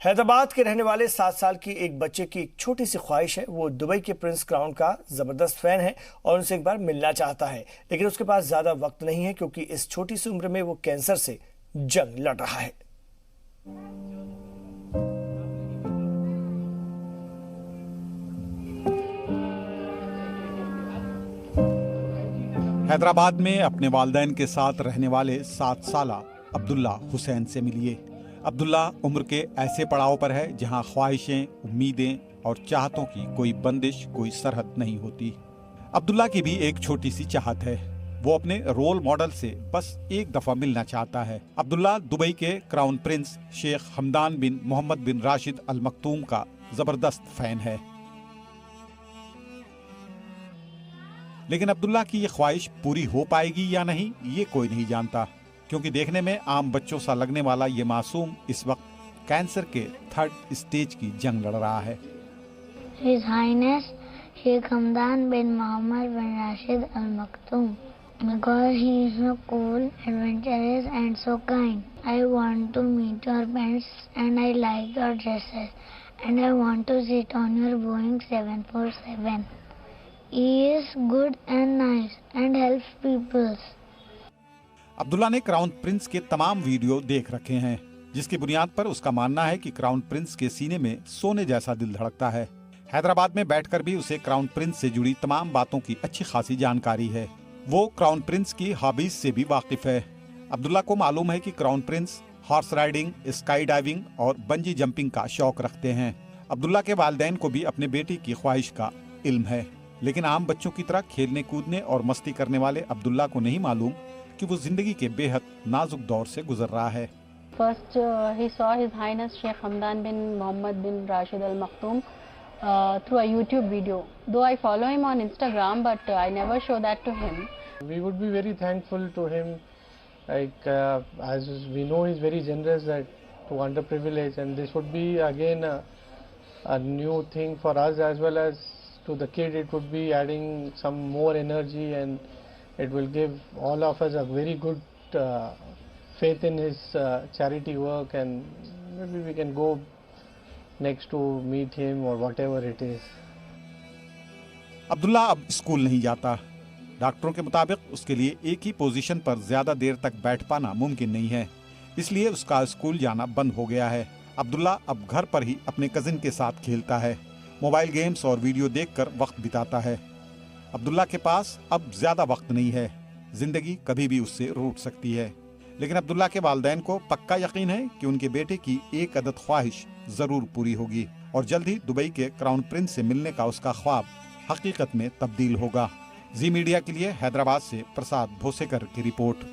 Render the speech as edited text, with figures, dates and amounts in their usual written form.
حیدرآباد کے رہنے والے 7 سال کی ایک بچے کی ایک چھوٹی سی خواہش ہے، وہ دبئی کے پرنس کراؤن کا زبردست فین ہے اور ان سے ایک بار ملنا چاہتا ہے، لیکن اس کے پاس زیادہ وقت نہیں ہے کیونکہ اس چھوٹی سی عمر میں وہ کینسر سے جنگ لڑ رہا ہے۔ حیدرآباد میں اپنے والدین کے ساتھ رہنے والے 7 سالہ عبداللہ حسین سے ملیے۔ عبداللہ عمر کے ایسے پڑاؤ پر ہے جہاں خواہشیں، امیدیں اور چاہتوں کی کوئی بندش، کوئی سرحد نہیں ہوتی۔ عبداللہ کی بھی ایک چھوٹی سی چاہت ہے، وہ اپنے رول ماڈل سے بس ایک دفعہ ملنا چاہتا ہے۔ عبداللہ دبئی کے کراؤن پرنس شیخ حمدان بن محمد بن راشد ال مکتوم کا زبردست فین ہے۔ لیکن عبداللہ کی یہ خواہش پوری ہو پائے گی یا نہیں، یہ کوئی نہیں جانتا، کیونکہ دیکھنے میں عام بچوں سا لگنے والا یہ معصوم اس وقت کینسر کے 3rd اسٹیج کی جنگ لڑ رہا ہے۔ His Highness Sheikh Hamdan bin Mohammed bin Rashid Al Maktoum, because he is so cool, adventurous and so kind. I want to meet your parents and I like your dresses and I want to sit on your Boeing 747. He is good and nice and helps people. عبداللہ نے crown prince کے تمام video دیکھ رکھے ہیں، جس کی بنیاد پر اس کا ماننا ہے کہ کراؤن پرنس کے سینے میں سونے جیسا دل دھڑکتا ہے۔ حیدرآباد میں بیٹھ کر بھی اسے کراؤن پرنس سے جڑی تمام باتوں کی اچھی خاصی جانکاری ہے۔ وہ کراؤن پرنس کی ہابیز سے بھی واقف ہے۔ عبداللہ کو معلوم ہے کہ crown prince horse riding, skydiving اور بنجی جمپنگ کا شوق رکھتے ہیں۔ عبداللہ کے والدین کو بھی اپنے بیٹی کی خواہش کا علم ہے، لیکن عام بچوں کی طرح کھیلنے کودنے اور مستی کرنے والے عبداللہ کو نہیں معلوم کہ وہ زندگی کے بے حد نازک دور سے گزر رہا ہے۔ First, he saw His Highness Sheikh Hamdan bin Mohammed bin Rashid Al Maktoum through a YouTube video. Though I follow him on Instagram, but I never show that to him. We would be very thankful to him. Like as we know, he's very generous to underprivileged, and this would be again a new thing for us as well as to the kid. It would be adding some more energy, and it will give all of us a very good faith in his charity work, and maybe we can go next to meet him or whatever it is. عبداللہ اب school نہیں جاتا۔ ڈاکٹروں کے مطابق اس کے لیے ایک ہی position پر زیادہ دیر تک بیٹھ پانا ممکن نہیں ہے، اس لیے اس کا اسکول جانا بند ہو گیا ہے۔ عبداللہ اب گھر پر ہی اپنے کزن کے ساتھ کھیلتا ہے، موبائل گیمز اور ویڈیو دیکھ کر وقت بتاتا ہے۔ عبداللہ کے پاس اب زیادہ وقت نہیں ہے، زندگی کبھی بھی اس سے روٹ سکتی ہے، لیکن عبداللہ کے والدین کو پکا یقین ہے کہ ان کے بیٹے کی ایک عدد خواہش ضرور پوری ہوگی اور جلد ہی دبئی کے کراؤن پرنس سے ملنے کا اس کا خواب حقیقت میں تبدیل ہوگا۔ زی میڈیا کے لیے حیدرآباد سے پرساد بھوسیکر کی رپورٹ۔